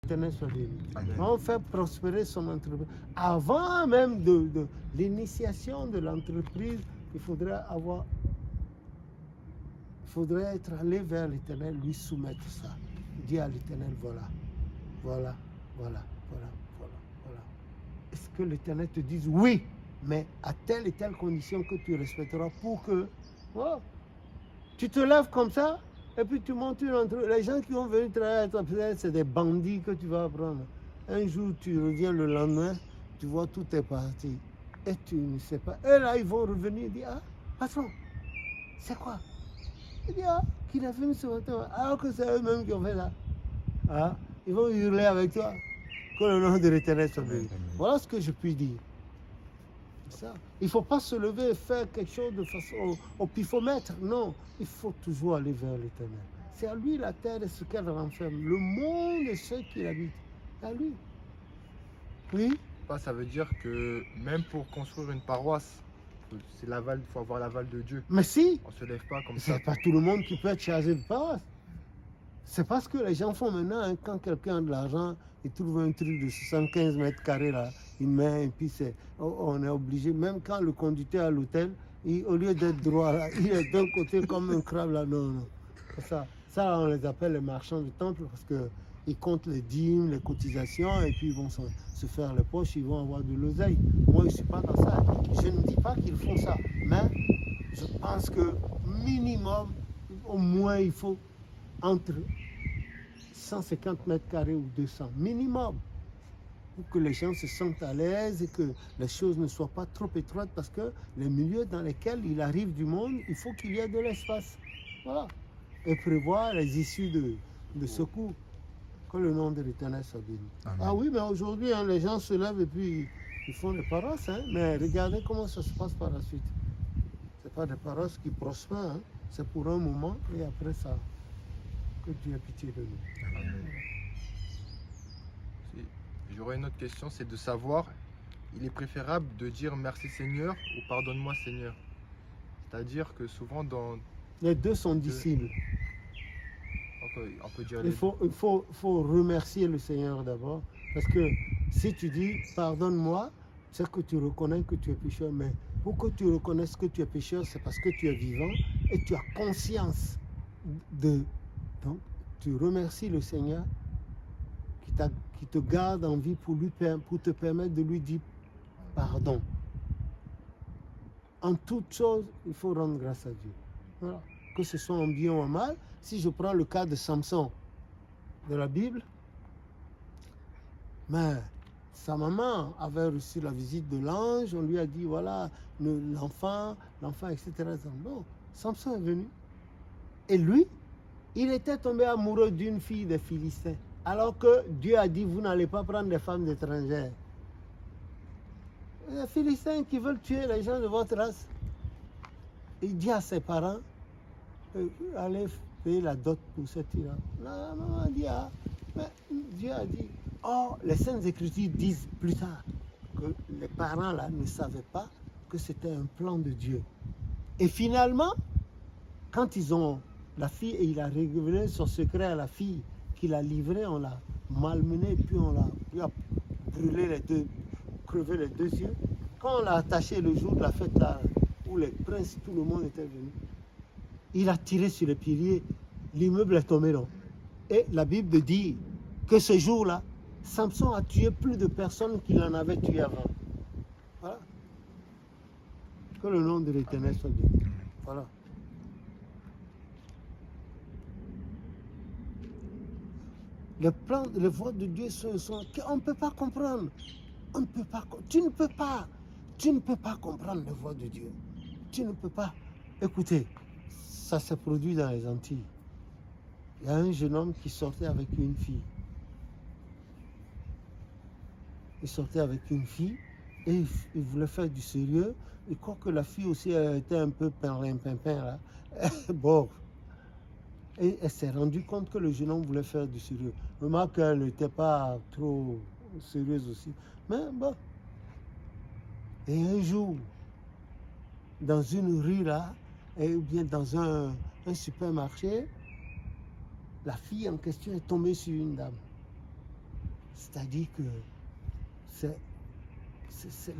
l'Éternel soit béni. Amen. On fait prospérer son entreprise. Avant même de l'initiation de l'entreprise, il faudrait être allé vers l'Éternel, lui soumettre ça. Dire à l'Éternel, voilà. Est-ce que l'Éternel te dise oui, mais à telle et telle condition que tu respecteras pour que... Oh, tu te lèves comme ça, et puis tu montes une entreprise. Les gens qui vont venir travailler à toi, c'est des bandits que tu vas prendre. Un jour, tu reviens le lendemain, tu vois tout est parti. Et tu ne sais pas. Et là, ils vont revenir et dire, ah, patron, c'est quoi? Il dit, ah, qu'il a fait ce matin, alors que c'est eux-mêmes qui ont fait ça. Ah, ils vont hurler avec toi. Que le nom de l'Éternel soit béni. Voilà ce que je puis dire. Ça. Il ne faut pas se lever et faire quelque chose de façon au pifomètre. Non, il faut toujours aller vers l'Éternel. C'est à lui la terre et ce qu'elle renferme. Le monde et ceux qui l'habitent. À lui. Oui. Ça veut dire que même pour construire une paroisse, il faut avoir l'aval de Dieu. Mais si. On ne se lève pas comme ça. C'est pas tout le monde qui peut être chargé de paroisse. C'est parce que les gens font maintenant, hein, quand quelqu'un a de l'argent, il trouve un truc de 75 mètres carrés là, il met, et puis on est obligé, même quand le conducteur à l'hôtel, au lieu d'être droit là, il est d'un côté comme un crabe là, non. Ça, on les appelle les marchands du temple parce qu'ils comptent les dîmes, les cotisations, et puis ils vont se faire les poches, ils vont avoir de l'oseille. Moi, je ne suis pas dans ça. Je ne dis pas qu'ils font ça, mais je pense que minimum, au moins, il faut entre 150 mètres carrés ou 200, minimum, pour que les gens se sentent à l'aise et que les choses ne soient pas trop étroites, parce que les milieux dans lesquels il arrive du monde, il faut qu'il y ait de l'espace. Voilà. Et prévoir les issues de secours. Que le nom de l'Éternel soit béni. Ah oui, mais aujourd'hui, hein, les gens se lèvent et puis ils font des paroisses, hein, mais regardez comment ça se passe par la suite. Ce n'est pas des paroisses qui prospèrent, hein, c'est pour un moment et après ça. Que Dieu ait pitié de nous. J'aurais une autre question, c'est de savoir, il est préférable de dire merci Seigneur ou pardonne-moi Seigneur. C'est-à-dire que souvent dans... Les deux sont disciples. On peut dire il faut remercier le Seigneur d'abord. Parce que si tu dis pardonne-moi, c'est que tu reconnais que tu es pécheur. Mais pour que tu reconnaisses que tu es pécheur, c'est parce que tu es vivant et tu as conscience de... Donc, tu remercies le Seigneur qui te garde en vie pour te permettre de lui dire pardon. En toute chose, il faut rendre grâce à Dieu. Voilà. Que ce soit en bien ou en mal. Si je prends le cas de Samson de la Bible, mais sa maman avait reçu la visite de l'ange, on lui a dit voilà, l'enfant, etc. Bon, Samson est venu. Et lui, il était tombé amoureux d'une fille des Philistins. Alors que Dieu a dit, vous n'allez pas prendre des femmes étrangères. Les Philistins qui veulent tuer les gens de votre race. Il dit à ses parents, allez payer la dot pour cette fille-là. La maman a dit, mais Dieu a dit, les Saintes Écritures disent plus tard que les parents là ne savaient pas que c'était un plan de Dieu. Et finalement, quand ils ont la fille, et il a révélé son secret à la fille qu'il a livrée, on l'a malmenée, puis on l'a brûlé crevé les deux yeux. Quand on l'a attaché le jour de la fête là, où les princes, tout le monde était venu, il a tiré sur les piliers, l'immeuble est tombé là. Et la Bible dit que ce jour-là, Samson a tué plus de personnes qu'il en avait tué avant. Voilà. Que le nom de l'Éternel soit béni. Voilà. Les plans, les voies de Dieu sont qu'on ne peut pas comprendre. Tu ne peux pas comprendre les voies de Dieu. Tu ne peux pas. Écoutez, ça s'est produit dans les Antilles. Il y a un jeune homme qui sortait avec une fille. Il sortait avec une fille et il voulait faire du sérieux. Et crois que la fille aussi était un peu pimpin là. Bon. Et elle s'est rendue compte que le jeune homme voulait faire du sérieux. Remarque qu'elle n'était pas trop sérieuse aussi. Mais bon. Et un jour, dans une rue là, ou bien dans un supermarché, la fille en question est tombée sur une dame. C'est-à-dire que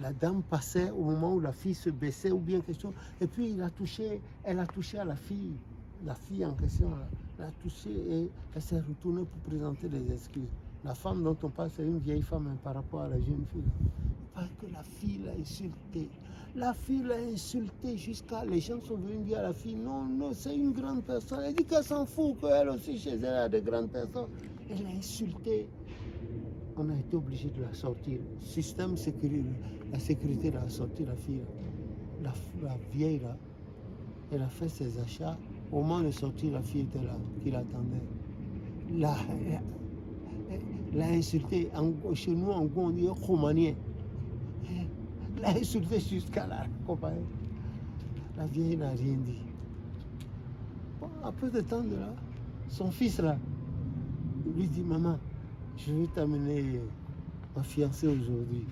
la dame passait au moment où la fille se baissait ou bien quelque chose, et puis elle a touché à la fille en question, elle a touché et elle s'est retournée pour présenter des excuses. La femme dont on parle, c'est une vieille femme par rapport à la jeune fille. Parce que la fille l'a insultée. La fille l'a insultée jusqu'à... Les gens sont venus dire à la fille, non, c'est une grande personne. Elle dit qu'elle s'en fout, qu'elle aussi, chez elle, a de grandes personnes. Elle l'a insultée. On a été obligé de la sortir. Système sécurité, la sécurité l'a sorti, la fille. La vieille, là, elle a fait ses achats. Au moment de sortir, la fille était là, qui l'attendait. L'a insulté. Chez nous, en Gouin, on dit romanien. L'a insulté jusqu'à la compagnie. La vieille n'a rien dit. Bon, après de temps de là, son fils là, lui dit, maman, je vais t'amener ma fiancée aujourd'hui.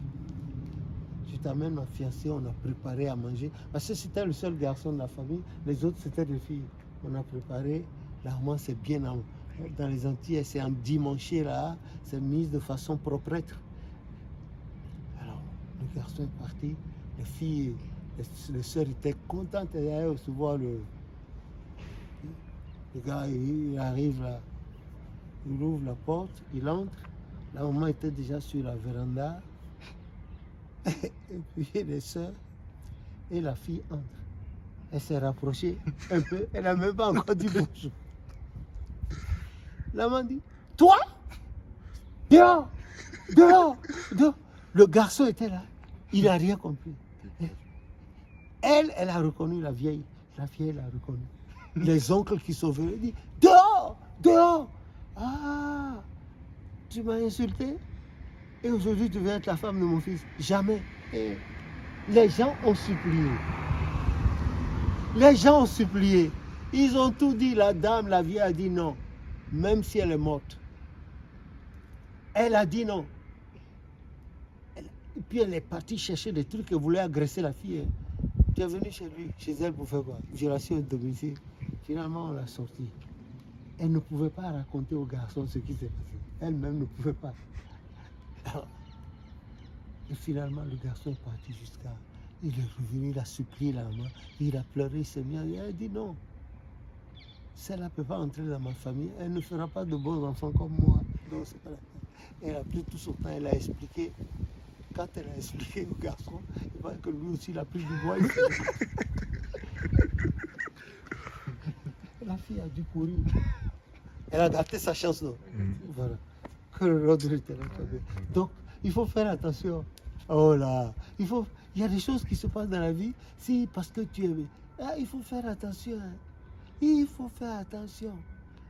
Je t'amène ma fiancée, on a préparé à manger. Parce que c'était le seul garçon de la famille, les autres c'était des filles. On a préparé, l'armoire c'est bien dans les Antilles, c'est en dimanche là, c'est mis de façon proprette. Alors, le garçon est parti, les filles, les sœurs étaient contentes d'aller recevoir le gars, il arrive là, il ouvre la porte, il entre, la maman était déjà sur la véranda, et puis les sœurs et la fille entrent. Elle s'est rapprochée un peu, elle n'a même pas encore dit bonjour. La maman dit, toi, dehors, dehors, dehors. Le garçon était là, il n'a rien compris. Elle a reconnu la vieille l'a reconnu. Les oncles qui sont venus disent, dehors, dehors. Ah, tu m'as insulté et aujourd'hui tu veux être la femme de mon fils. Jamais. Et les gens ont supplié. Les gens ont supplié. Ils ont tout dit. La dame, la vieille a dit non. Même si elle est morte. Elle a dit non. Et puis elle est partie chercher des trucs et voulait agresser la fille. Tu es venu chez lui, chez elle pour faire quoi? Violation de domicile. Finalement, on l'a sortie. Elle ne pouvait pas raconter au garçon ce qui s'est passé. Elle-même ne pouvait pas. Alors, et finalement, le garçon est parti jusqu'à... Il est revenu, il a supplié la maman, il a pleuré, il s'est mis à... Elle a dit non. Celle-là ne peut pas entrer dans ma famille, elle ne fera pas de bons enfants comme moi. Donc, c'est pas la peine. Elle a pris tout son temps, elle a expliqué. Quand elle a expliqué au garçon, il voit que lui aussi, il a pris du bois. La fille a dû courir. Elle a gâté sa chance. Voilà. Que l'autre était là. Donc, il faut faire attention. Oh là, il y a des choses qui se passent dans la vie, si parce que tu es... Ah, il faut faire attention. Hein. Il faut faire attention.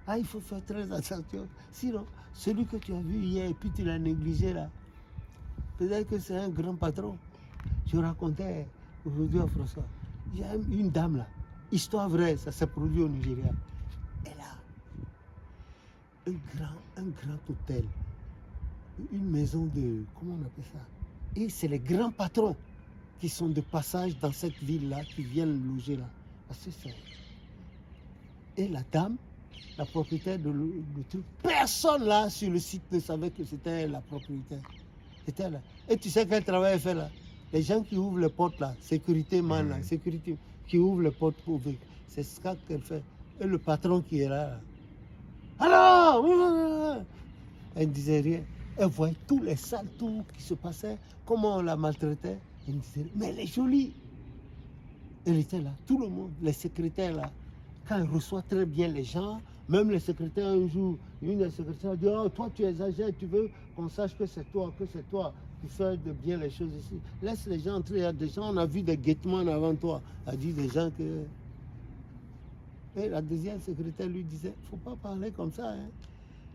Ah, il faut faire très attention. Sinon, celui que tu as vu hier et puis tu l'as négligé là, peut-être que c'est un grand patron. Je racontais aujourd'hui à François, il y a une dame là, histoire vraie, ça s'est produit au Nigeria. Elle a un grand hôtel, une maison de, comment on appelle ça? Et c'est les grands patrons qui sont de passage dans cette ville-là, qui viennent loger là. Parce que c'est... Et la dame, la propriétaire de truc, personne là sur le site ne savait que c'était la propriétaire. C'était là. Et tu sais quel travail elle fait là? Les gens qui ouvrent les portes là, sécurité man là, sécurité, qui ouvrent les portes pour ouvrir. C'est ce qu'elle fait. Et le patron qui est là. Alors, elle ne disait rien. Elle voyait tous les sales tours qui se passaient, comment on la maltraitait. Elle me disait, mais elle est jolie. Elle était là, tout le monde, les secrétaires là. Quand elle reçoit très bien les gens, même les secrétaires un jour, une des secrétaires dit, oh, toi tu exagères, tu veux qu'on sache que c'est toi qui fais de bien les choses ici. Laisse les gens entrer, il y a des gens, on a vu des guettemans avant toi. Elle a dit des gens que... Et la deuxième secrétaire lui disait, faut pas parler comme ça. Hein.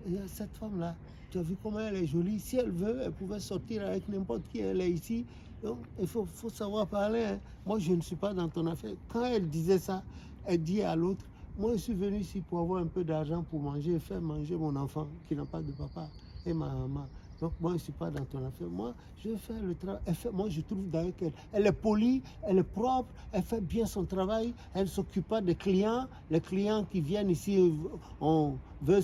Et cette femme-là, tu as vu comment elle est jolie. Si elle veut, elle pouvait sortir avec n'importe qui. Elle est ici. Donc, il faut savoir parler. Hein. Moi, je ne suis pas dans ton affaire. Quand elle disait ça, elle dit à l'autre, moi, je suis venu ici pour avoir un peu d'argent pour manger, faire manger mon enfant qui n'a pas de papa et ma maman. Donc, moi, je ne suis pas dans ton affaire. Moi, je vais faire le travail. Moi, je trouve d'ailleurs qu'elle est polie, elle est propre, elle fait bien son travail, elle ne s'occupe pas des clients. Les clients qui viennent ici, on veut...